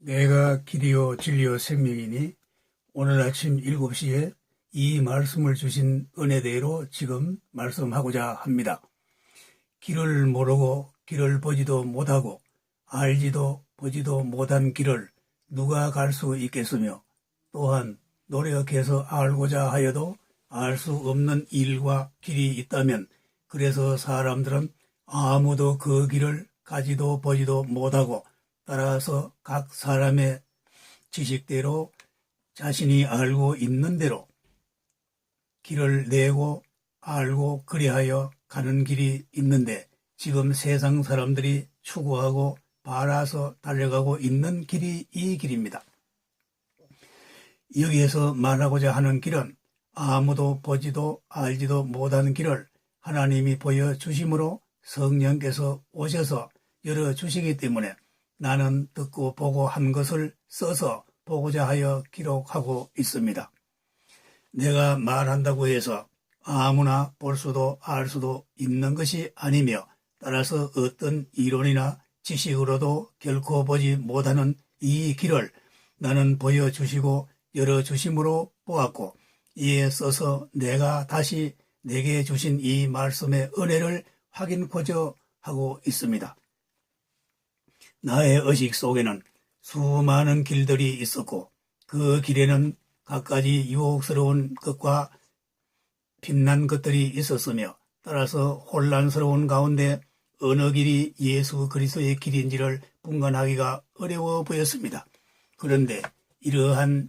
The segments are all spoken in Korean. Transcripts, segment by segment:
내가 길이요 진리요 생명이니 오늘 아침 7시에 이 말씀을 주신 은혜대로 지금 말씀하고자 합니다. 길을 모르고 길을 보지도 못하고 알지도 보지도 못한 길을 누가 갈 수 있겠으며, 또한 노력해서 알고자 하여도 알 수 없는 일과 길이 있다면, 그래서 사람들은 아무도 그 길을 가지도 보지도 못하고 따라서 각 사람의 지식대로 자신이 알고 있는 대로 길을 내고 알고 그리하여 가는 길이 있는데, 지금 세상 사람들이 추구하고 바라서 달려가고 있는 길이 이 길입니다. 여기에서 말하고자 하는 길은 아무도 보지도 알지도 못하는 길을 하나님이 보여주심으로 성령께서 오셔서 열어주시기 때문에 나는 듣고 보고 한 것을 써서 보고자 하여 기록하고 있습니다. 내가 말한다고 해서 아무나 볼 수도 알 수도 있는 것이 아니며, 따라서 어떤 이론이나 지식으로도 결코 보지 못하는 이 길을 나는 보여주시고 열어주심으로 보았고, 이에 써서 내가 다시 내게 주신 이 말씀의 은혜를 확인코저 하고 있습니다. 나의 의식 속에는 수많은 길들이 있었고, 그 길에는 갖가지 유혹스러운 것과 빛난 것들이 있었으며, 따라서 혼란스러운 가운데 어느 길이 예수 그리스도의 길인지를 분간하기가 어려워 보였습니다. 그런데 이러한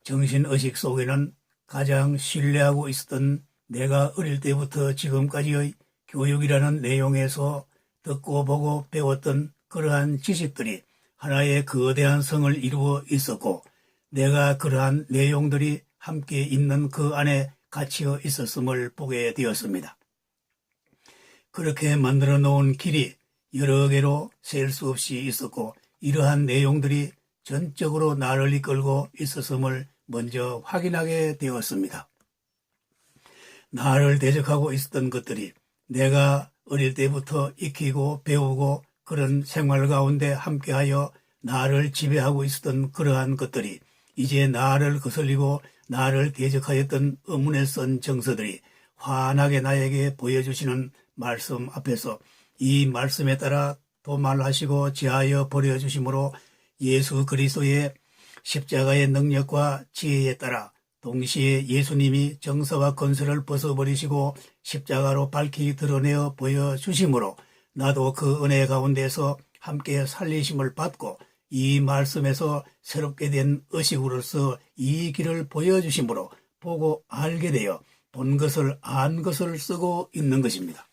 정신의식 속에는 가장 신뢰하고 있었던 내가 어릴 때부터 지금까지의 교육이라는 내용에서 듣고 보고 배웠던 그러한 지식들이 하나의 거대한 성을 이루어 있었고, 내가 그러한 내용들이 함께 있는 그 안에 갇혀 있었음을 보게 되었습니다. 그렇게 만들어 놓은 길이 여러 개로 셀 수 없이 있었고, 이러한 내용들이 전적으로 나를 이끌고 있었음을 먼저 확인하게 되었습니다. 나를 대적하고 있었던 것들이 내가 어릴 때부터 익히고 배우고 그런 생활 가운데 함께하여 나를 지배하고 있었던 그러한 것들이 이제 나를 거슬리고 나를 대적하였던 의문에 쓴 정서들이 환하게 나에게 보여주시는 말씀 앞에서 이 말씀에 따라 도말하시고 제하여 버려주심으로 예수 그리스도의 십자가의 능력과 지혜에 따라 동시에 예수님이 정서와 건설을 벗어버리시고 십자가로 밝히 드러내어 보여주심으로 나도 그 은혜 가운데서 함께 살리심을 받고 이 말씀에서 새롭게 된 의식으로서 이 길을 보여주심으로 보고 알게 되어 본 것을 안 것을 쓰고 있는 것입니다.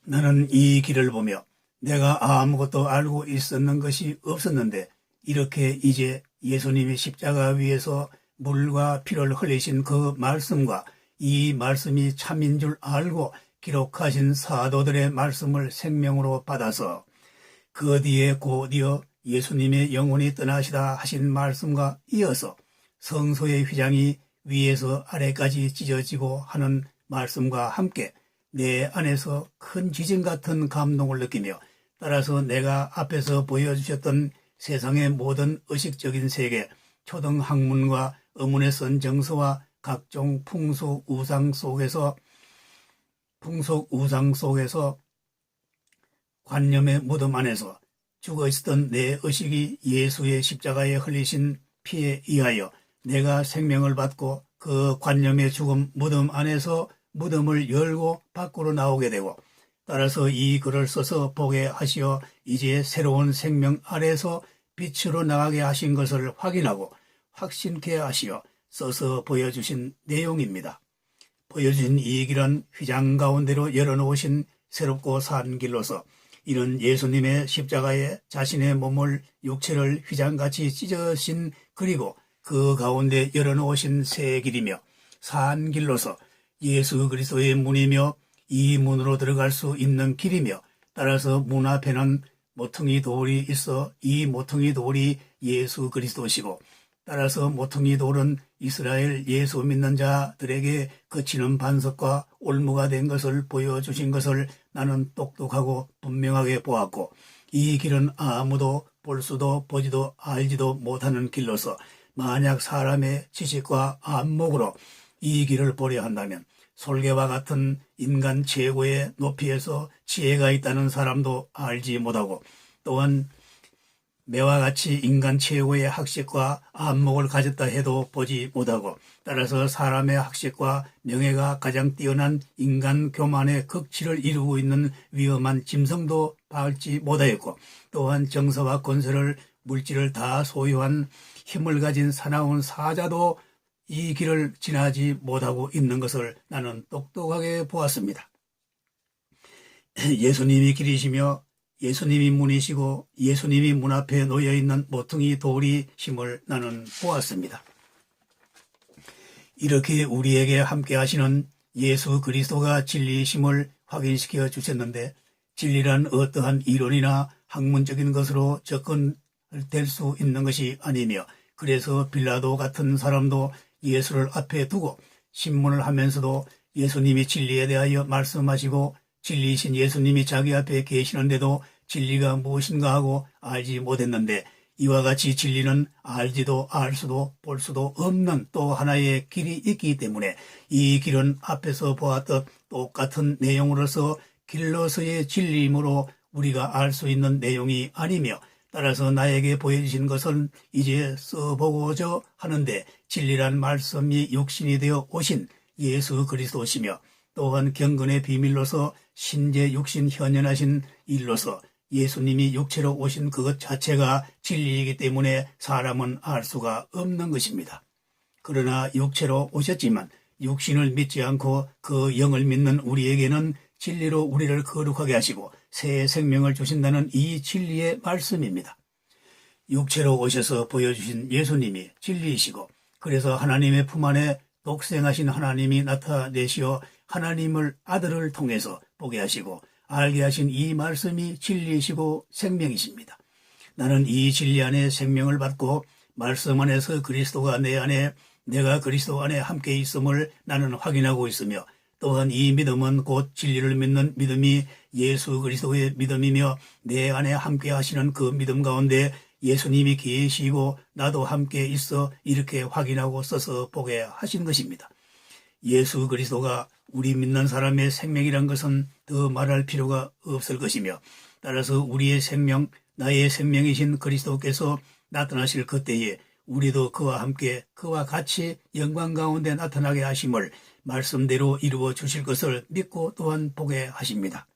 나는 이 길을 보며 내가 아무것도 알고 있었는 것이 없었는데, 이렇게 이제 예수님이 십자가 위에서 물과 피를 흘리신 그 말씀과 이 말씀이 참인 줄 알고 기록하신 사도들의 말씀을 생명으로 받아서 그 뒤에 곧이어 예수님의 영혼이 떠나시다 하신 말씀과 이어서 성소의 휘장이 위에서 아래까지 찢어지고 하는 말씀과 함께 내 안에서 큰 지진 같은 감동을 느끼며, 따라서 내가 앞에서 보여주셨던 세상의 모든 의식적인 세계, 초등학문과 의문에 쓴 정서와 각종 풍속 우상 속에서 관념의 무덤 안에서 죽어 있었던 내 의식이 예수의 십자가에 흘리신 피에 의하여 내가 생명을 받고 그 관념의 죽음 무덤 안에서 무덤을 열고 밖으로 나오게 되고, 따라서 이 글을 써서 보게 하시어 이제 새로운 생명 아래서 빛으로 나가게 하신 것을 확인하고 확신케 하시어 써서 보여주신 내용입니다. 보여주신 이 길은 휘장 가운데로 열어놓으신 새롭고 산 길로서 이는 예수님의 십자가에 자신의 몸을 육체를 휘장같이 찢으신, 그리고 그 가운데 열어놓으신 새 길이며 산 길로서 예수 그리스도의 문이며 이 문으로 들어갈 수 있는 길이며, 따라서 문 앞에는 모퉁이 돌이 있어 이 모퉁이 돌이 예수 그리스도시고, 따라서 모퉁이 돌은 이스라엘 예수 믿는 자들에게 거치는 반석과 올무가 된 것을 보여주신 것을 나는 똑똑하고 분명하게 보았고, 이 길은 아무도 볼 수도 보지도 알지도 못하는 길로서 만약 사람의 지식과 안목으로 이 길을 보려 한다면 솔개와 같은 인간 최고의 높이에서 지혜가 있다는 사람도 알지 못하고 또한 매와 같이 인간 최고의 학식과 안목을 가졌다 해도 보지 못하고 따라서 사람의 학식과 명예가 가장 뛰어난 인간 교만의 극치를 이루고 있는 위험한 짐승도 밟지 못하였고 또한 정서와 권세를 물질을 다 소유한 힘을 가진 사나운 사자도 이 길을 지나지 못하고 있는 것을 나는 똑똑하게 보았습니다. 예수님이 길이시며 예수님이 문이시고 예수님이 문 앞에 놓여있는 모퉁이 돌이심을 나는 보았습니다. 이렇게 우리에게 함께 하시는 예수 그리스도가 진리이심을 확인시켜 주셨는데 진리란 어떠한 이론이나 학문적인 것으로 접근될 수 있는 것이 아니며 그래서 빌라도 같은 사람도 예수를 앞에 두고 신문을 하면서도 예수님이 진리에 대하여 말씀하시고 진리이신 예수님이 자기 앞에 계시는데도 진리가 무엇인가 하고 알지 못했는데 이와 같이 진리는 알지도 알 수도 볼 수도 없는 또 하나의 길이 있기 때문에 이 길은 앞에서 보았던 똑같은 내용으로서 길로서의 진리이므로 우리가 알 수 있는 내용이 아니며 따라서 나에게 보여주신 것은 이제 써보고자 하는데 진리란 말씀이 육신이 되어 오신 예수 그리스도시며 또한 경건의 비밀로서 신재 육신 현현하신 일로서 예수님이 육체로 오신 그것 자체가 진리이기 때문에 사람은 알 수가 없는 것입니다. 그러나 육체로 오셨지만 육신을 믿지 않고 그 영을 믿는 우리에게는 진리로 우리를 거룩하게 하시고 새 생명을 주신다는 이 진리의 말씀입니다. 육체로 오셔서 보여주신 예수님이 진리이시고 그래서 하나님의 품 안에 독생하신 하나님이 나타내시어 하나님을 아들을 통해서 보게 하시고 알게 하신 이 말씀이 진리이시고 생명이십니다. 나는 이 진리 안에 생명을 받고 말씀 안에서 그리스도가 내 안에 내가 그리스도 안에 함께 있음을 나는 확인하고 있으며 또한 이 믿음은 곧 진리를 믿는 믿음이 예수 그리스도의 믿음이며 내 안에 함께 하시는 그 믿음 가운데 예수님이 계시고 나도 함께 있어 이렇게 확인하고 써서 보게 하신 것입니다. 예수 그리스도가 우리 믿는 사람의 생명이란 것은 더 말할 필요가 없을 것이며 따라서 우리의 생명, 나의 생명이신 그리스도께서 나타나실 그때에 우리도 그와 함께 그와 같이 영광 가운데 나타나게 하심을 말씀대로 이루어 주실 것을 믿고 또한 보게 하십니다.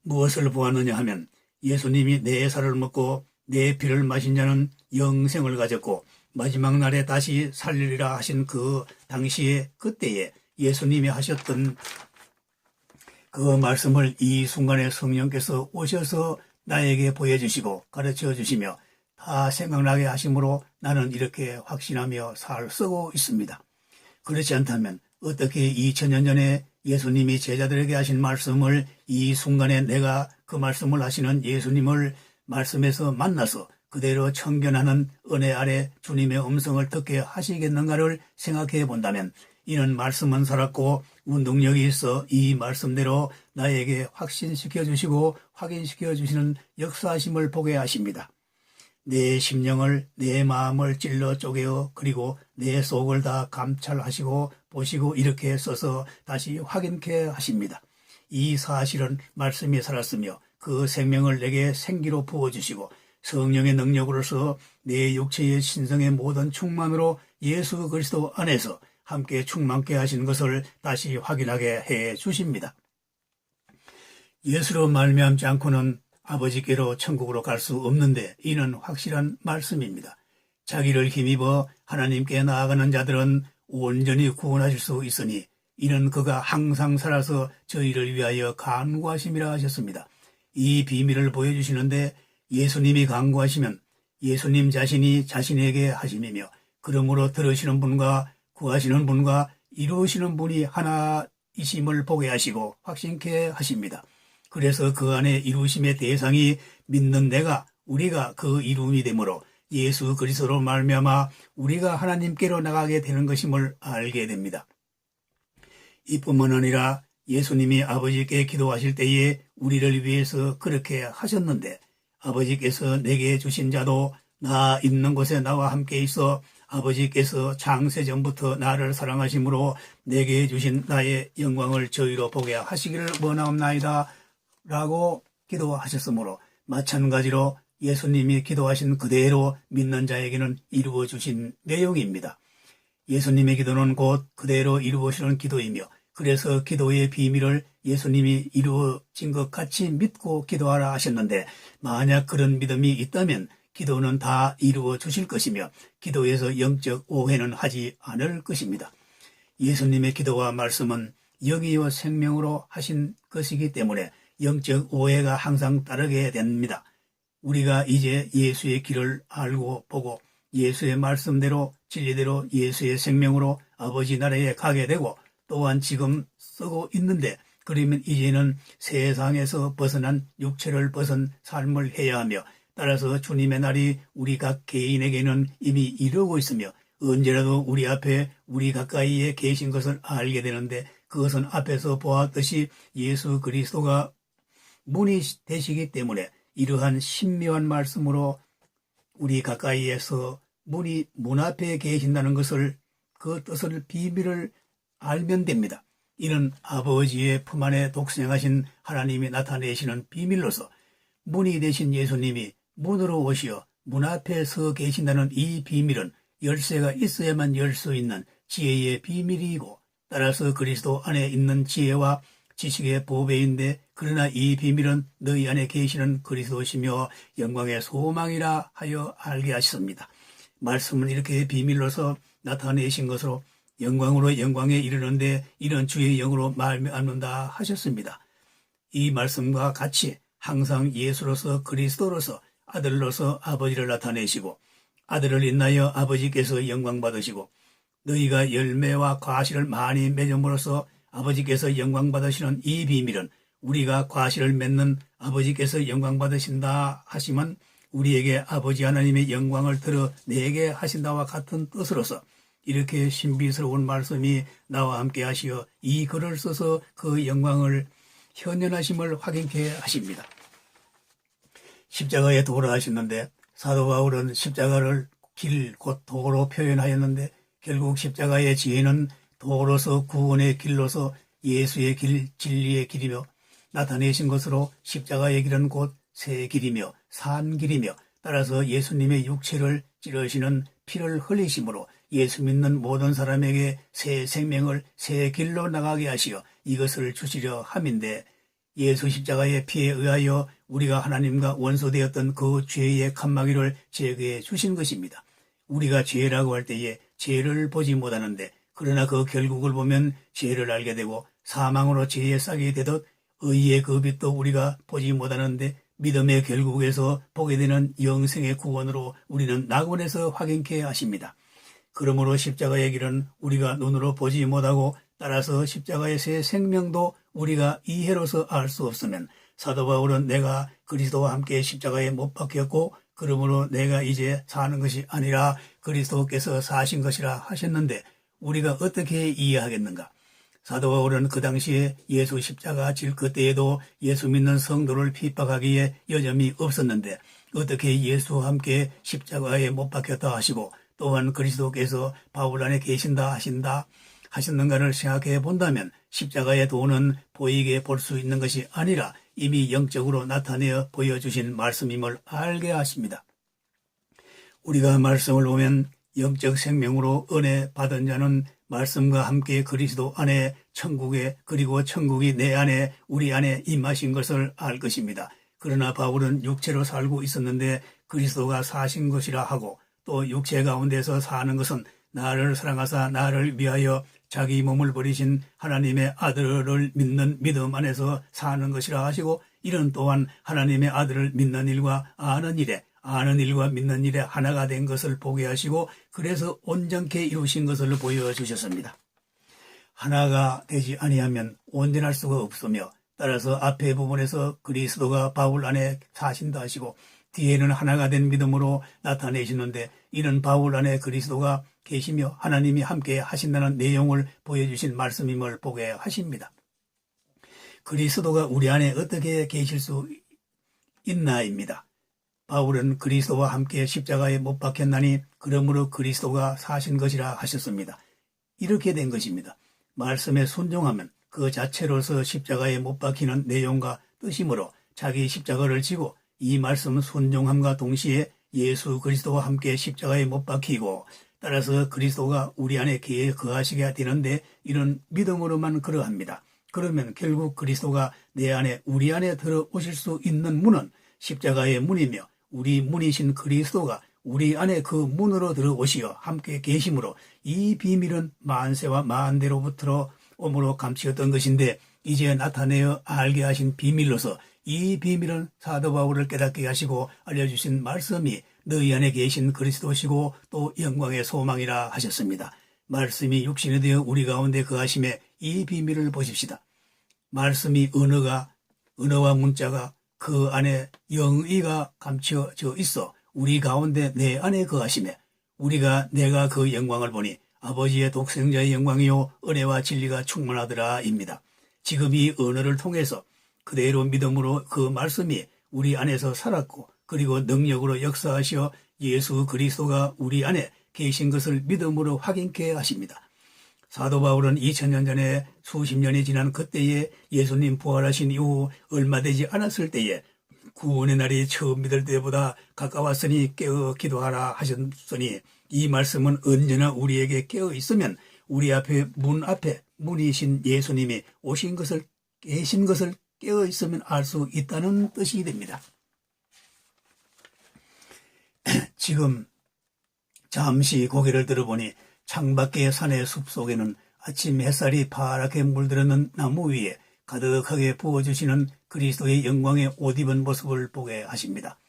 무엇을 보았느냐 하면 예수님이 내 살을 먹고 내 피를 마신 자는 영생을 가졌고 마지막 날에 다시 살리리라 하신 그 당시에 그때에 예수님이 하셨던 그 말씀을 이 순간에 성령께서 오셔서 나에게 보여주시고 가르쳐 주시며 다 생각나게 하심으로 나는 이렇게 확신하며 살쓰고 있습니다. 그렇지 않다면 어떻게 2000년 전에 예수님이 제자들에게 하신 말씀을 이 순간에 내가 그 말씀을 하시는 예수님을 말씀에서 만나서 그대로 청견하는 은혜 아래 주님의 음성을 듣게 하시겠는가를 생각해 본다면 이는 말씀은 살았고 운동력이 있어 이 말씀대로 나에게 확신시켜 주시고 확인시켜 주시는 역사하심을 보게 하십니다. 내 심령을 내 마음을 찔러 쪼개어 그리고 내 속을 다 감찰하시고 보시고 이렇게 써서 다시 확인케 하십니다. 이 사실은 말씀이 살았으며 그 생명을 내게 생기로 부어주시고 성령의 능력으로서 내 육체의 신성의 모든 충만으로 예수 그리스도 안에서 함께 충만케 하신 것을 다시 확인하게 해 주십니다. 예수로 말미암지 않고는 아버지께로 천국으로 갈 수 없는데 이는 확실한 말씀입니다. 자기를 힘입어 하나님께 나아가는 자들은 온전히 구원하실 수 있으니 이는 그가 항상 살아서 저희를 위하여 간구하심이라 하셨습니다. 이 비밀을 보여주시는데 예수님이 간구하시면 예수님 자신이 자신에게 하심이며 그러므로 들으시는 분과 구하시는 분과 이루시는 분이 하나이심을 보게 하시고 확신케 하십니다. 그래서 그 안에 이루심의 대상이 믿는 내가 우리가 그 이루음이 되므로 예수 그리스도로 말미암아 우리가 하나님께로 나가게 되는 것임을 알게 됩니다. 이뿐만 아니라 예수님이 아버지께 기도하실 때에 우리를 위해서 그렇게 하셨는데 아버지께서 내게 주신 자도 나 있는 곳에 나와 함께 있어 아버지께서 창세전부터 나를 사랑하심으로 내게 주신 나의 영광을 저희로 보게 하시기를 원하옵나이다 라고 기도하셨으므로 마찬가지로 예수님이 기도하신 그대로 믿는 자에게는 이루어 주신 내용입니다. 예수님의 기도는 곧 그대로 이루어지는 기도이며 그래서 기도의 비밀을 예수님이 이루어진 것 같이 믿고 기도하라 하셨는데 만약 그런 믿음이 있다면 기도는 다 이루어 주실 것이며 기도에서 영적 오해는 하지 않을 것입니다. 예수님의 기도와 말씀은 영이요 생명으로 하신 것이기 때문에 영적 오해가 항상 따르게 됩니다. 우리가 이제 예수의 길을 알고 보고 예수의 말씀대로 진리대로 예수의 생명으로 아버지 나라에 가게 되고 또한 지금 쓰고 있는데 그러면 이제는 세상에서 벗어난 육체를 벗은 삶을 해야 하며 따라서 주님의 날이 우리 각 개인에게는 이미 이르고 있으며 언제라도 우리 앞에 우리 가까이에 계신 것을 알게 되는데 그것은 앞에서 보았듯이 예수 그리스도가 문이 되시기 때문에 이러한 신묘한 말씀으로 우리 가까이에서 문 앞에 계신다는 것을 그 뜻을 비밀을 알면 됩니다. 이는 아버지의 품 안에 독생하신 하나님이 나타내시는 비밀로서 문이 되신 예수님이 문으로 오시어 문 앞에 서 계신다는 이 비밀은 열쇠가 있어야만 열 수 있는 지혜의 비밀이고 따라서 그리스도 안에 있는 지혜와 지식의 보배인데 그러나 이 비밀은 너희 안에 계시는 그리스도시며 영광의 소망이라 하여 알게 하셨습니다. 말씀은 이렇게 비밀로서 나타내신 것으로 영광으로 영광에 이르는데 이런 주의 영으로 말미암는다 하셨습니다. 이 말씀과 같이 항상 예수로서 그리스도로서 아들로서 아버지를 나타내시고 아들을 인하여 아버지께서 영광 받으시고 너희가 열매와 과실을 많이 맺음으로써 아버지께서 영광 받으시는 이 비밀은 우리가 과실을 맺는 아버지께서 영광 받으신다 하시면 우리에게 아버지 하나님의 영광을 드러내게 하신다와 같은 뜻으로서 이렇게 신비스러운 말씀이 나와 함께 하시어 이 글을 써서 그 영광을 현현하심을 확인케 하십니다. 십자가에 돌아가셨는데 사도 바울은 십자가를 길 곧 도로 표현하였는데 결국 십자가의 지혜는 도로서 구원의 길로서 예수의 길 진리의 길이며 나타내신 것으로 십자가의 길은 곧 새 길이며 산 길이며 따라서 예수님의 육체를 찌르시는 피를 흘리심으로 예수 믿는 모든 사람에게 새 생명을 새 길로 나가게 하시어 이것을 주시려 함인데 예수 십자가의 피에 의하여 우리가 하나님과 원수되었던 그 죄의 칸막이를 제거해 주신 것입니다. 우리가 죄라고 할 때에 죄를 보지 못하는데 그러나 그 결국을 보면 죄를 알게 되고 사망으로 죄에 싸게 되듯 의의 그 빛도 우리가 보지 못하는데 믿음의 결국에서 보게 되는 영생의 구원으로 우리는 낙원에서 확인케 하십니다. 그러므로 십자가의 길은 우리가 눈으로 보지 못하고 따라서 십자가의 새 생명도 우리가 이해로서 알 수 없으면 사도 바울은 내가 그리스도와 함께 십자가에 못 박혔고 그러므로 내가 이제 사는 것이 아니라 그리스도께서 사신 것이라 하셨는데 우리가 어떻게 이해하겠는가? 사도 바울은 그 당시에 예수 십자가 질 그때에도 예수 믿는 성도를 핍박하기에 여념이 없었는데 어떻게 예수와 함께 십자가에 못 박혔다 하시고 또한 그리스도께서 바울 안에 계신다 하셨는가를 생각해 본다면 십자가의 도는 보이게 볼 수 있는 것이 아니라 이미 영적으로 나타내어 보여주신 말씀임을 알게 하십니다. 우리가 말씀을 보면 영적 생명으로 은혜 받은 자는 말씀과 함께 그리스도 안에 천국에 그리고 천국이 내 안에 우리 안에 임하신 것을 알 것입니다. 그러나 바울은 육체로 살고 있었는데 그리스도가 사신 것이라 하고 또 육체 가운데서 사는 것은 나를 사랑하사 나를 위하여 자기 몸을 버리신 하나님의 아들을 믿는 믿음 안에서 사는 것이라 하시고 이는 또한 하나님의 아들을 믿는 일과 아는 일과 믿는 일에 하나가 된 것을 보게 하시고 그래서 온전케 이루신 것을 보여주셨습니다. 하나가 되지 아니하면 온전할 수가 없으며 따라서 앞의 부분에서 그리스도가 바울 안에 사신다 하시고 뒤에는 하나가 된 믿음으로 나타내시는데 이는 바울 안에 그리스도가 계시며 하나님이 함께 하신다는 내용을 보여주신 말씀임을 보게 하십니다. 그리스도가 우리 안에 어떻게 계실 수 있나입니다. 바울은 그리스도와 함께 십자가에 못 박혔나니 그러므로 그리스도가 사신 것이라 하셨습니다. 이렇게 된 것입니다. 말씀에 순종하면 그 자체로서 십자가에 못 박히는 내용과 뜻이므로 자기 십자가를 지고 이 말씀 순종함과 동시에 예수 그리스도와 함께 십자가에 못 박히고 따라서 그리스도가 우리 안에 거하시게 되는데 이런 믿음으로만 그러합니다. 그러면 결국 그리스도가 내 안에 우리 안에 들어오실 수 있는 문은 십자가의 문이며 우리 문이신 그리스도가 우리 안에 그 문으로 들어오시어 함께 계심으로 이 비밀은 만세와 만대로부터 오므로 감추었던 것인데 이제 나타내어 알게 하신 비밀로서 이 비밀은 사도 바울을 깨닫게 하시고 알려주신 말씀이 너희 안에 계신 그리스도시고 또 영광의 소망이라 하셨습니다. 말씀이 육신이 되어 우리 가운데 거하심에 이 비밀을 보십시다. 말씀이 언어와 문자가 그 안에 영의가 감춰져 있어 우리 가운데 내 안에 거하심에 내가 그 영광을 보니 아버지의 독생자의 영광이요 은혜와 진리가 충만하더라입니다. 지금 이 언어를 통해서 그대로 믿음으로 그 말씀이 우리 안에서 살았고 그리고 능력으로 역사하시어 예수 그리스도가 우리 안에 계신 것을 믿음으로 확인케 하십니다. 사도 바울은 2000년 전에 수십 년이 지난 그때에 예수님 부활하신 이후 얼마 되지 않았을 때에 구원의 날이 처음 믿을 때보다 가까웠으니 깨어 기도하라 하셨으니 이 말씀은 언제나 우리에게 깨어 있으면 우리 앞에 문이신 예수님이 계신 것을 깨어 있으면 알 수 있다는 뜻이 됩니다. 지금 잠시 고개를 들어보니 창밖의 산의 숲속에는 아침 햇살이 파랗게 물들었는 나무 위에 가득하게 부어주시는 그리스도의 영광의 옷 입은 모습을 보게 하십니다.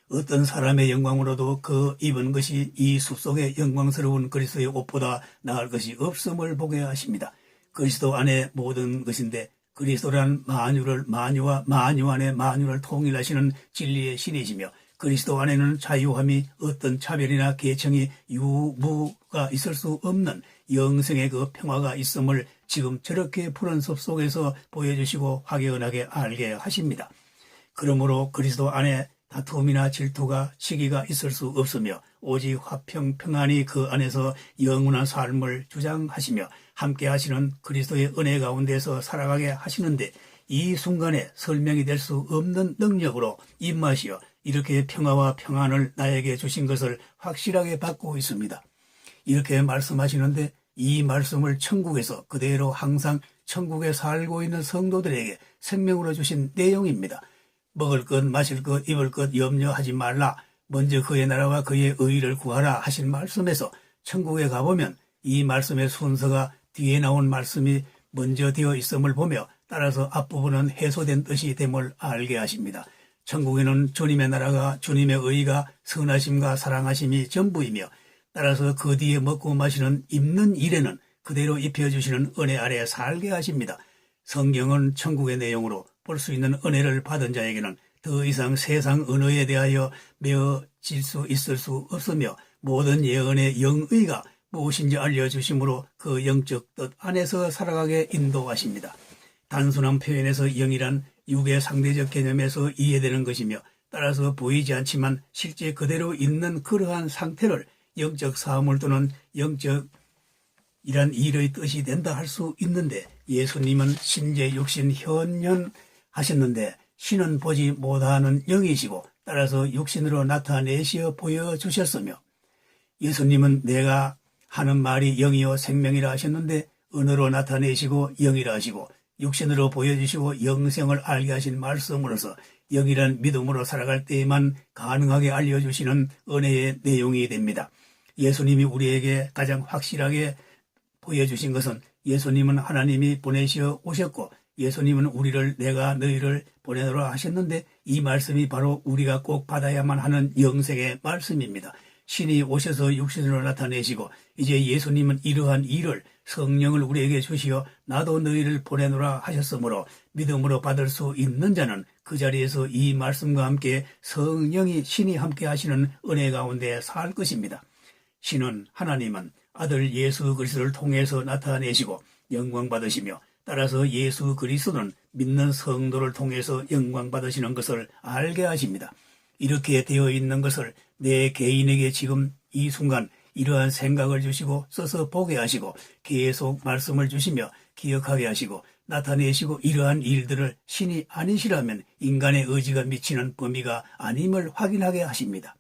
어떤 사람의 영광으로도 그 입은 것이 이 숲속의 영광스러운 그리스도의 옷보다 나을 것이 없음을 보게 하십니다. 그리스도 안에 모든 것인데 그리스도란 만유와 만유 안에 만유를 통일하시는 진리의 신이시며 그리스도 안에는 자유함이 어떤 차별이나 계층이 유무가 있을 수 없는 영생의 그 평화가 있음을 지금 저렇게 푸른 숲 속에서 보여주시고 확연하게 알게 하십니다. 그러므로 그리스도 안에 다툼이나 질투가 시기가 있을 수 없으며 오직 화평 평안이 그 안에서 영원한 삶을 주장하시며 함께 하시는 그리스도의 은혜 가운데서 살아가게 하시는데 이 순간에 설명이 될 수 없는 능력으로 임하시어 이렇게 평화와 평안을 나에게 주신 것을 확실하게 받고 있습니다. 이렇게 말씀하시는데 이 말씀을 천국에서 그대로 항상 천국에 살고 있는 성도들에게 생명으로 주신 내용입니다. 먹을 것, 마실 것, 입을 것 염려하지 말라. 먼저 그의 나라와 그의 의의를 구하라 하신 말씀에서 천국에 가보면 이 말씀의 순서가 뒤에 나온 말씀이 먼저 되어 있음을 보며 따라서 앞부분은 해소된 뜻이 됨을 알게 하십니다. 천국에는 주님의 나라가 주님의 의의가 선하심과 사랑하심이 전부이며 따라서 그 뒤에 먹고 마시는 입는 일에는 그대로 입혀주시는 은혜 아래 살게 하십니다. 성경은 천국의 내용으로 볼 수 있는 은혜를 받은 자에게는 더 이상 세상 언어에 대하여 메어질 수 있을 수 없으며 모든 예언의 영의가 무엇인지 알려주심으로 그 영적 뜻 안에서 살아가게 인도하십니다. 단순한 표현에서 영이란 육의 상대적 개념에서 이해되는 것이며 따라서 보이지 않지만 실제 그대로 있는 그러한 상태를 영적 사물 또는 영적이란 일의 뜻이 된다 할 수 있는데 예수님은 신재 육신 현현하셨는데 신은 보지 못하는 영이시고 따라서 육신으로 나타내시어 보여주셨으며 예수님은 내가 하는 말이 영이요 생명이라 하셨는데 언어로 나타내시고 영이라 하시고 육신으로 보여주시고 영생을 알게 하신 말씀으로서 영이란 믿음으로 살아갈 때에만 가능하게 알려주시는 은혜의 내용이 됩니다. 예수님이 우리에게 가장 확실하게 보여주신 것은 예수님은 하나님이 보내시어 오셨고 예수님은 내가 너희를 보내노라 하셨는데 이 말씀이 바로 우리가 꼭 받아야만 하는 영생의 말씀입니다. 신이 오셔서 육신으로 나타내시고 이제 예수님은 이러한 일을 성령을 우리에게 주시어 나도 너희를 보내노라 하셨으므로 믿음으로 받을 수 있는 자는 그 자리에서 이 말씀과 함께 성령이 신이 함께 하시는 은혜 가운데 살 것입니다. 신은 하나님은 아들 예수 그리스도를 통해서 나타내시고 영광 받으시며 따라서 예수 그리스도는 믿는 성도를 통해서 영광 받으시는 것을 알게 하십니다. 이렇게 되어 있는 것을 내 개인에게 지금 이 순간 이러한 생각을 주시고 써서 보게 하시고 계속 말씀을 주시며 기억하게 하시고 나타내시고 이러한 일들을 신이 아니시라면 인간의 의지가 미치는 범위가 아님을 확인하게 하십니다.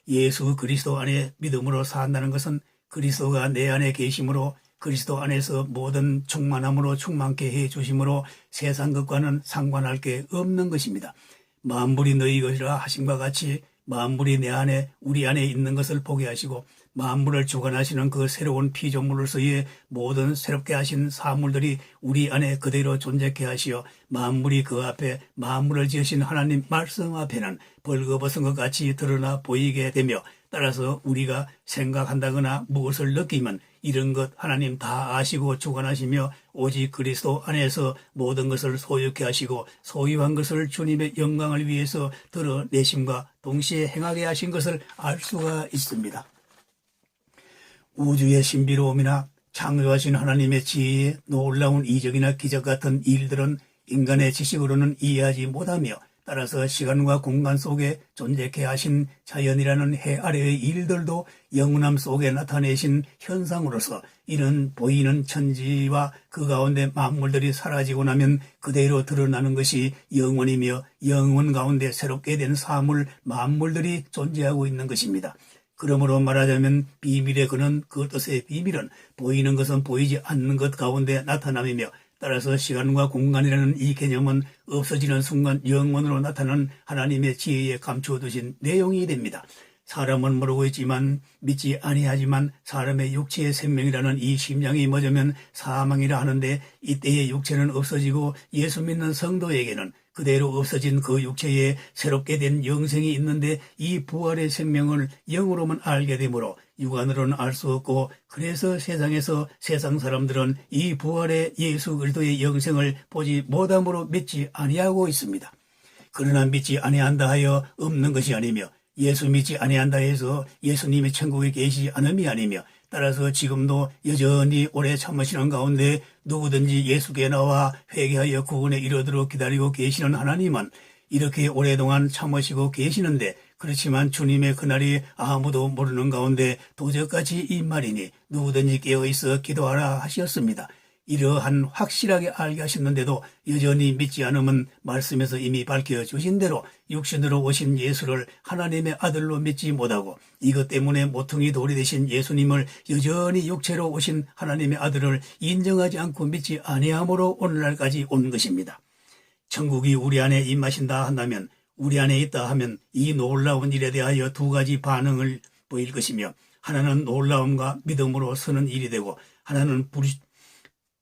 예수 그리스도 안에 믿음으로 산다는 것은 그리스도가 내 안에 계심으로 그리스도 안에서 모든 충만함으로 충만케 해 주심으로 세상 것과는 상관할 게 없는 것입니다. 만물이 너희 것이라 하심과 같이 만물이 내 안에 우리 안에 있는 것을 보게 하시고 만물을 주관하시는 그 새로운 피조물로서의 모든 새롭게 하신 사물들이 우리 안에 그대로 존재케 하시어 만물이 그 앞에 만물을 지으신 하나님 말씀 앞에는 벌거벗은 것 같이 드러나 보이게 되며 따라서 우리가 생각한다거나 무엇을 느끼면 이런 것 하나님 다 아시고 주관하시며 오직 그리스도 안에서 모든 것을 소유케 하시고 소유한 것을 주님의 영광을 위해서 드러내심과 동시에 행하게 하신 것을 알 수가 있습니다. 우주의 신비로움이나 창조하신 하나님의 지혜에 놀라운 이적이나 기적 같은 일들은 인간의 지식으로는 이해하지 못하며 따라서 시간과 공간 속에 존재케 하신 자연이라는 해 아래의 일들도 영원함 속에 나타내신 현상으로서 이는 보이는 천지와 그 가운데 만물들이 사라지고 나면 그대로 드러나는 것이 영원이며 영원 가운데 새롭게 된 사물 만물들이 존재하고 있는 것입니다. 그러므로 말하자면 비밀의 근원 그 뜻의 비밀은 보이는 것은 보이지 않는 것 가운데 나타남이며 따라서 시간과 공간이라는 이 개념은 없어지는 순간 영원으로 나타나는 하나님의 지혜에 감추어두신 내용이 됩니다. 사람은 모르고 있지만 믿지 아니하지만 사람의 육체의 생명이라는 이 심장이 멎으면 사망이라 하는데 이때의 육체는 없어지고 예수 믿는 성도에게는 그대로 없어진 그 육체에 새롭게 된 영생이 있는데 이 부활의 생명을 영으로만 알게 되므로 육안으로는 알 수 없고 그래서 세상에서 세상 사람들은 이 부활의 예수 그리스도의 영생을 보지 못함으로 믿지 아니하고 있습니다. 그러나 믿지 아니한다 하여 없는 것이 아니며 예수 믿지 아니한다 해서 예수님이 천국에 계시지 않음이 아니며 따라서 지금도 여전히 오래 참으시는 가운데 누구든지 예수께 나와 회개하여 구원에 이르도록 기다리고 계시는 하나님은 이렇게 오랫동안 참으시고 계시는데 그렇지만 주님의 그날이 아무도 모르는 가운데 도적같이 이 말이니 누구든지 깨어있어 기도하라 하셨습니다. 이러한 확실하게 알게 하셨는데도 여전히 믿지 않으면 말씀에서 이미 밝혀주신 대로 육신으로 오신 예수를 하나님의 아들로 믿지 못하고 이것 때문에 모퉁이 돌이 되신 예수님을 여전히 육체로 오신 하나님의 아들을 인정하지 않고 믿지 아니함으로 오늘날까지 온 것입니다. 천국이 우리 안에 임하신다 한다면 우리 안에 있다 하면 이 놀라운 일에 대하여 두 가지 반응을 보일 것이며 하나는 놀라움과 믿음으로 서는 일이 되고 하나는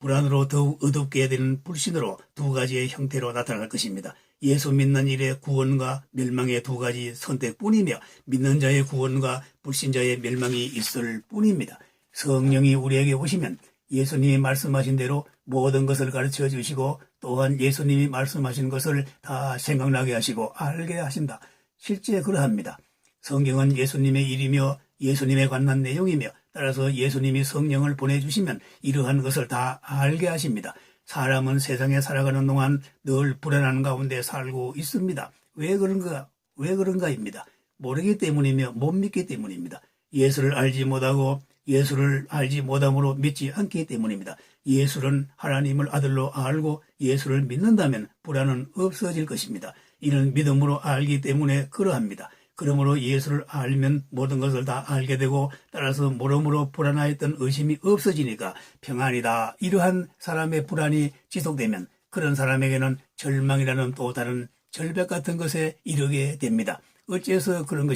불안으로 더욱 어둡게 되는 불신으로 두 가지의 형태로 나타날 것입니다. 예수 믿는 일의 구원과 멸망의 두 가지 선택뿐이며 믿는 자의 구원과 불신자의 멸망이 있을 뿐입니다. 성령이 우리에게 오시면 예수님이 말씀하신 대로 모든 것을 가르쳐 주시고 또한 예수님이 말씀하신 것을 다 생각나게 하시고 알게 하신다. 실제 그러합니다. 성경은 예수님의 일이며 예수님에 관한 내용이며 따라서 예수님이 성령을 보내주시면 이러한 것을 다 알게 하십니다. 사람은 세상에 살아가는 동안 늘 불안한 가운데 살고 있습니다. 왜 그런가입니다. 모르기 때문이며 못 믿기 때문입니다. 예수를 알지 못하고 예수를 알지 못함으로 믿지 않기 때문입니다. 예수는 하나님을 아들로 알고 예수를 믿는다면 불안은 없어질 것입니다. 이는 믿음으로 알기 때문에 그러합니다. 그러므로 예수를 알면 모든 것을 다 알게 되고 따라서 모름으로 불안하였던 의심이 없어지니까 평안이다. 이러한 사람의 불안이 지속되면 그런 사람에게는 절망이라는 또 다른 절벽 같은 것에 이르게 됩니다. 어째서 그런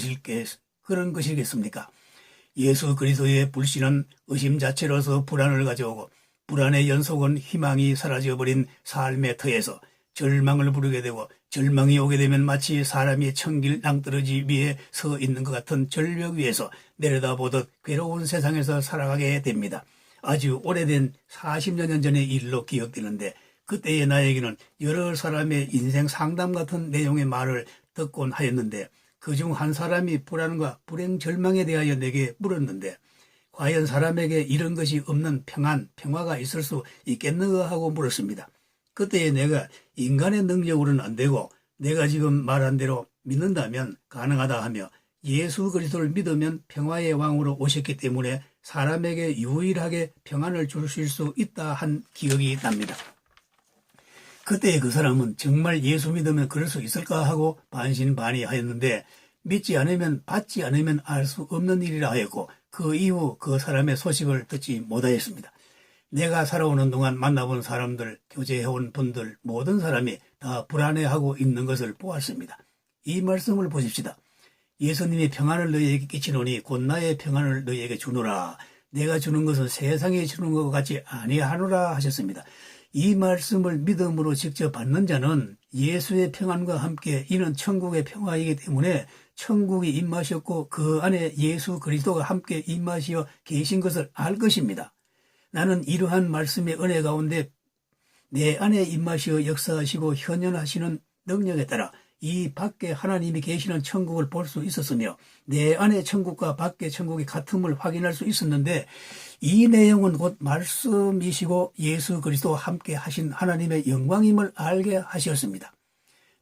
것이겠습니까? 예수 그리스도의 불신은 의심 자체로서 불안을 가져오고 불안의 연속은 희망이 사라져버린 삶의 터에서 절망을 부르게 되고 절망이 오게 되면 마치 사람이 천길 낭떠러지 위에 서 있는 것 같은 절벽 위에서 내려다보듯 괴로운 세상에서 살아가게 됩니다. 아주 오래된 40여 년 전의 일로 기억되는데 그때의 나에게는 여러 사람의 인생 상담 같은 내용의 말을 듣곤 하였는데 그중 한 사람이 불안과 불행 절망에 대하여 내게 물었는데 과연 사람에게 이런 것이 없는 평화가 있을 수 있겠는가 하고 물었습니다. 그때에 내가 인간의 능력으로는 안 되고 내가 지금 말한 대로 믿는다면 가능하다 하며 예수 그리스도를 믿으면 평화의 왕으로 오셨기 때문에 사람에게 유일하게 평안을 주실 수 있다 한 기억이 납니다. 그때 그 사람은 정말 예수 믿으면 그럴 수 있을까 하고 반신반의하였는데 믿지 않으면 받지 않으면 알 수 없는 일이라 하였고 그 이후 그 사람의 소식을 듣지 못하였습니다. 내가 살아오는 동안 만나본 사람들, 교제해온 분들 모든 사람이 다 불안해하고 있는 것을 보았습니다. 이 말씀을 보십시다. 예수님이 평안을 너희에게 끼치노니 곧 나의 평안을 너희에게 주노라. 내가 주는 것은 세상이 주는 것 같지 아니하노라 하셨습니다. 이 말씀을 믿음으로 직접 받는 자는 예수의 평안과 함께 이는 천국의 평화이기 때문에 천국이 임하셨고 그 안에 예수 그리스도가 함께 임하시어 계신 것을 알 것입니다. 나는 이러한 말씀의 은혜 가운데 내 안에 임하시어 역사하시고 현현하시는 능력에 따라 이 밖에 하나님이 계시는 천국을 볼 수 있었으며 내 안에 천국과 밖에 천국이 같음을 확인할 수 있었는데 이 내용은 곧 말씀이시고 예수 그리스도와 함께 하신 하나님의 영광임을 알게 하셨습니다.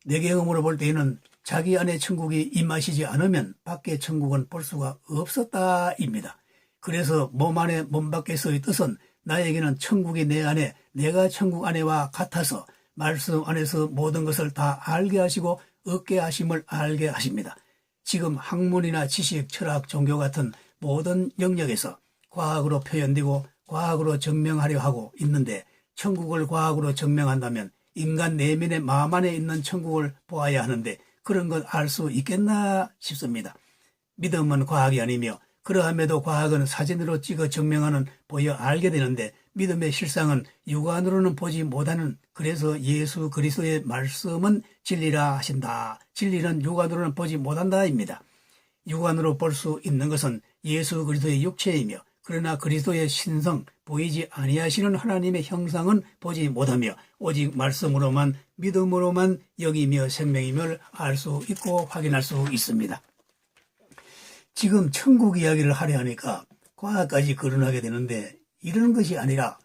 내 경험으로 볼 때에는 자기 안에 천국이 임하시지 않으면 밖에 천국은 볼 수가 없었다입니다. 그래서 몸 안에 몸 밖에서의 뜻은 나에게는 천국이 내 안에 내가 천국 안에와 같아서 말씀 안에서 모든 것을 다 알게 하시고 얻게 하심을 알게 하십니다. 지금 학문이나 지식, 철학, 종교 같은 모든 영역에서 과학으로 표현되고 과학으로 증명하려 하고 있는데 천국을 과학으로 증명한다면 인간 내면의 마음 안에 있는 천국을 보아야 하는데 그런 걸 알 수 있겠나 싶습니다. 믿음은 과학이 아니며 그러함에도 과학은 사진으로 찍어 증명하는 보여 알게 되는데 믿음의 실상은 육안으로는 보지 못하는 그래서 예수 그리스도의 말씀은 진리라 하신다. 진리는 육안으로는 보지 못한다입니다. 육안으로 볼 수 있는 것은 예수 그리스도의 육체이며 그러나 그리스도의 신성 보이지 아니하시는 하나님의 형상은 보지 못하며 오직 말씀으로만 믿음으로만 여기며 생명임을 알 수 있고 확인할 수 있습니다. 지금 천국 이야기를 하려 하니까 과학까지 거론하게 되는데 이런 것이 아니라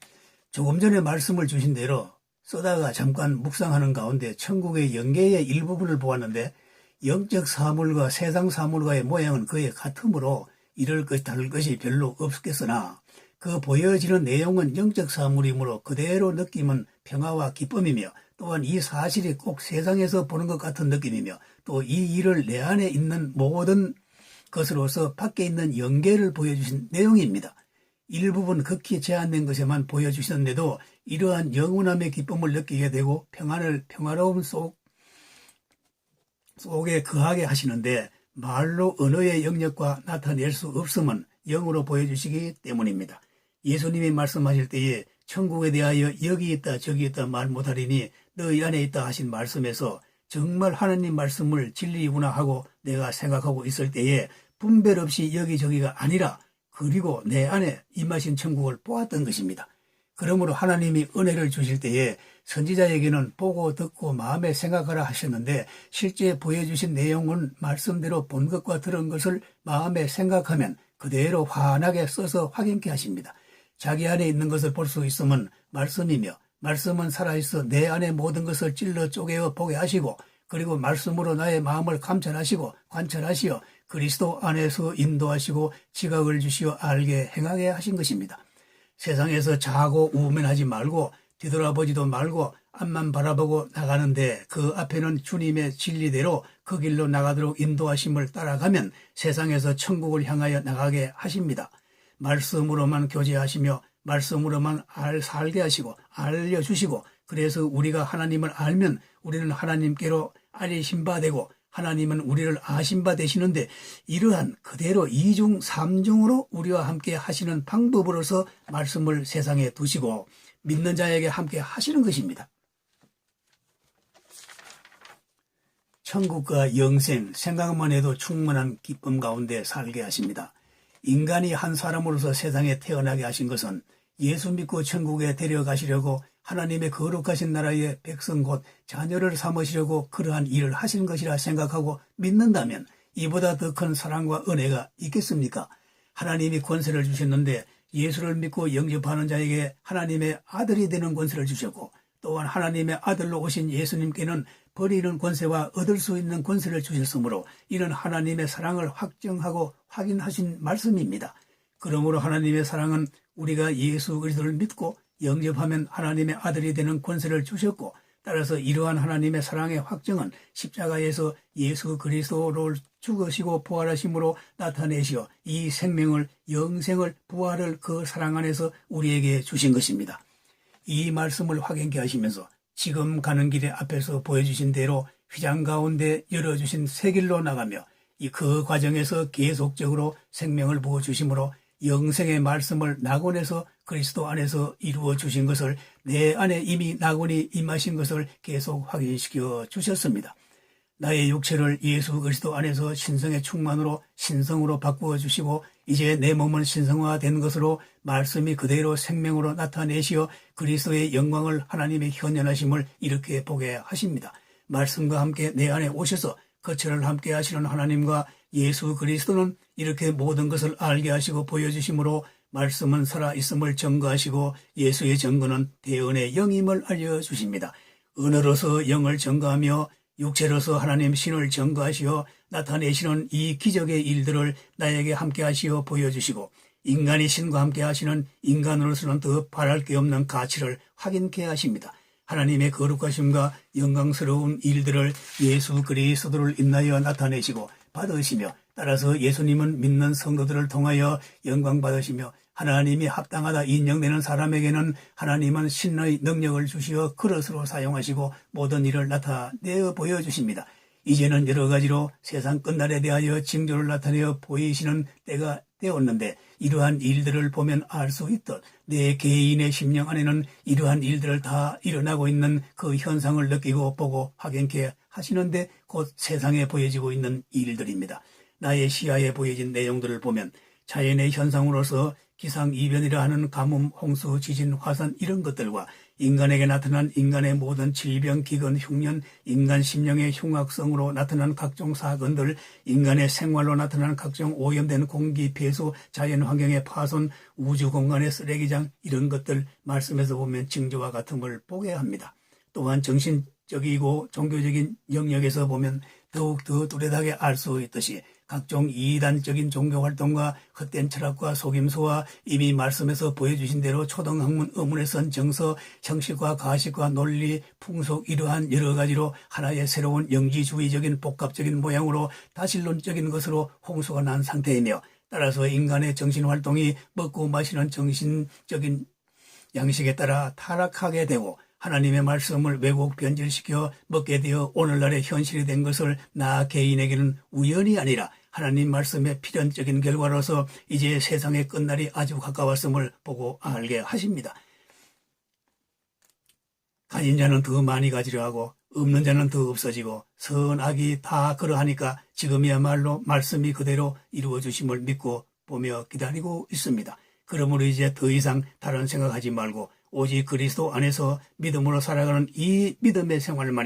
조금 전에 말씀을 주신 대로 쓰다가 잠깐 묵상하는 가운데 천국의 영계의 일부분을 보았는데 영적 사물과 세상 사물과의 모양은 거의 같으므로 이럴 것 다를 것이 별로 없겠으나 그 보여지는 내용은 영적 사물이므로 그대로 느낌은 평화와 기쁨이며 또한 이 사실이 꼭 세상에서 보는 것 같은 느낌이며 또 이 일을 내 안에 있는 모든 것으로서 밖에 있는 영계를 보여주신 내용입니다. 일부분 극히 제한된 것에만 보여주셨는데도 이러한 영원함의 기쁨을 느끼게 되고 평화로움 속에 거하게 하시는데 말로 언어의 영역과 나타낼 수 없음은 영으로 보여주시기 때문입니다. 예수님이 말씀하실 때에 천국에 대하여 여기 있다 저기 있다 말 못하리니 너희 안에 있다 하신 말씀에서 정말 하나님 말씀을 진리구나 하고 내가 생각하고 있을 때에 분별 없이 여기저기가 아니라 그리고 내 안에 임하신 천국을 보았던 것입니다. 그러므로 하나님이 은혜를 주실 때에 선지자에게는 보고 듣고 마음에 생각하라 하셨는데 실제 보여주신 내용은 말씀대로 본 것과 들은 것을 마음에 생각하면 그대로 환하게 써서 확인케 하십니다. 자기 안에 있는 것을 볼 수 있으면 말씀이며 말씀은 살아있어 내 안에 모든 것을 찔러 쪼개어 보게 하시고 그리고 말씀으로 나의 마음을 감찰하시고 관찰하시어 그리스도 안에서 인도하시고 지각을 주시어 알게 행하게 하신 것입니다. 세상에서 자고 우면하지 말고 뒤돌아보지도 말고 앞만 바라보고 나가는데 그 앞에는 주님의 진리대로 그 길로 나가도록 인도하심을 따라가면 세상에서 천국을 향하여 나가게 하십니다. 말씀으로만 교제하시며 말씀으로만 살게 하시고 알려주시고 그래서 우리가 하나님을 알면 우리는 하나님께로 알리신 바 되고 하나님은 우리를 아신 바 되시는데 이러한 그대로 이중 삼중으로 우리와 함께 하시는 방법으로서 말씀을 세상에 두시고 믿는 자에게 함께 하시는 것입니다. 천국과 영생 생각만 해도 충만한 기쁨 가운데 살게 하십니다. 인간이 한 사람으로서 세상에 태어나게 하신 것은 예수 믿고 천국에 데려가시려고 하나님의 거룩하신 나라의 백성 곧 자녀를 삼으시려고 그러한 일을 하신 것이라 생각하고 믿는다면 이보다 더 큰 사랑과 은혜가 있겠습니까? 하나님이 권세를 주셨는데 예수를 믿고 영접하는 자에게 하나님의 아들이 되는 권세를 주셨고 또한 하나님의 아들로 오신 예수님께는 버리는 권세와 얻을 수 있는 권세를 주셨으므로 이는 하나님의 사랑을 확정하고 확인하신 말씀입니다. 그러므로 하나님의 사랑은 우리가 예수 그리스도를 믿고 영접하면 하나님의 아들이 되는 권세를 주셨고 따라서 이러한 하나님의 사랑의 확정은 십자가에서 예수 그리스도를 죽으시고 부활하심으로 나타내시어 이 생명을 영생을 부활을 그 사랑 안에서 우리에게 주신 것입니다. 이 말씀을 확인케 하시면서 지금 가는 길에 앞에서 보여주신 대로 휘장 가운데 열어주신 새 길로 나가며 그 과정에서 계속적으로 생명을 부어주심으로 영생의 말씀을 낙원에서 그리스도 안에서 이루어 주신 것을 내 안에 이미 낙원이 임하신 것을 계속 확인시켜 주셨습니다. 나의 육체를 예수 그리스도 안에서 신성의 충만으로 신성으로 바꾸어 주시고 이제 내 몸은 신성화된 것으로 말씀이 그대로 생명으로 나타내시어 그리스도의 영광을 하나님의 현현하심을 이렇게 보게 하십니다. 말씀과 함께 내 안에 오셔서 거처를 함께 하시는 하나님과 예수 그리스도는 이렇게 모든 것을 알게 하시고 보여주심으로 말씀은 살아있음을 증거하시고 예수의 증거는 대언의 영임을 알려주십니다. 언어로서 영을 증거하며 육체로서 하나님 신을 증거하시어 나타내시는 이 기적의 일들을 나에게 함께 하시어 보여주시고 인간이 신과 함께 하시는 인간으로서는 더 바랄 게 없는 가치를 확인케 하십니다. 하나님의 거룩하심과 영광스러운 일들을 예수 그리스도를 인하여 나타내시고 받으시며 따라서 예수님은 믿는 성도들을 통하여 영광 받으시며 하나님이 합당하다 인정되는 사람에게는 하나님은 신의 능력을 주시어 그릇으로 사용하시고 모든 일을 나타내어 보여주십니다. 이제는 여러 가지로 세상 끝날에 대하여 징조를 나타내어 보이시는 때가 되었는데 이러한 일들을 보면 알 수 있듯 내 개인의 심령 안에는 이러한 일들을 다 일어나고 있는 그 현상을 느끼고 보고 확인케 하시는데 곧 세상에 보여지고 있는 일들입니다. 나의 시야에 보여진 내용들을 보면 자연의 현상으로서 기상이변이라 하는 가뭄, 홍수, 지진, 화산 이런 것들과 인간에게 나타난 인간의 모든 질병, 기근, 흉년, 인간 심령의 흉악성으로 나타난 각종 사건들, 인간의 생활로 나타난 각종 오염된 공기, 폐수, 자연환경의 파손, 우주공간의 쓰레기장 이런 것들 말씀에서 보면 징조와 같은 걸 보게 합니다. 또한 정신적이고 종교적인 영역에서 보면 더욱 더 뚜렷하게 알 수 있듯이 각종 이단적인 종교활동과 헛된 철학과 속임수와 이미 말씀에서 보여주신 대로 초등학문 의문에 쓴 정서, 형식과 가식과 논리, 풍속 이러한 여러 가지로 하나의 새로운 영지주의적인 복합적인 모양으로 다신론적인 것으로 홍수가 난 상태이며 따라서 인간의 정신활동이 먹고 마시는 정신적인 양식에 따라 타락하게 되고 하나님의 말씀을 왜곡 변질시켜 먹게 되어 오늘날의 현실이 된 것을 나 개인에게는 우연이 아니라 하나님 말씀의 필연적인 결과로서 이제 세상의 끝날이 아주 가까웠음을 보고 알게 하십니다. 가진 자는 더 많이 가지려 하고 없는 자는 더 없어지고 선악이 다 그러하니까 지금이야말로 말씀이 그대로 이루어 주심을 믿고 보며 기다리고 있습니다. 그러므로 이제 더 이상 다른 생각하지 말고 오직 그리스도 안에서 믿음으로 살아가는 이 믿음의 생활만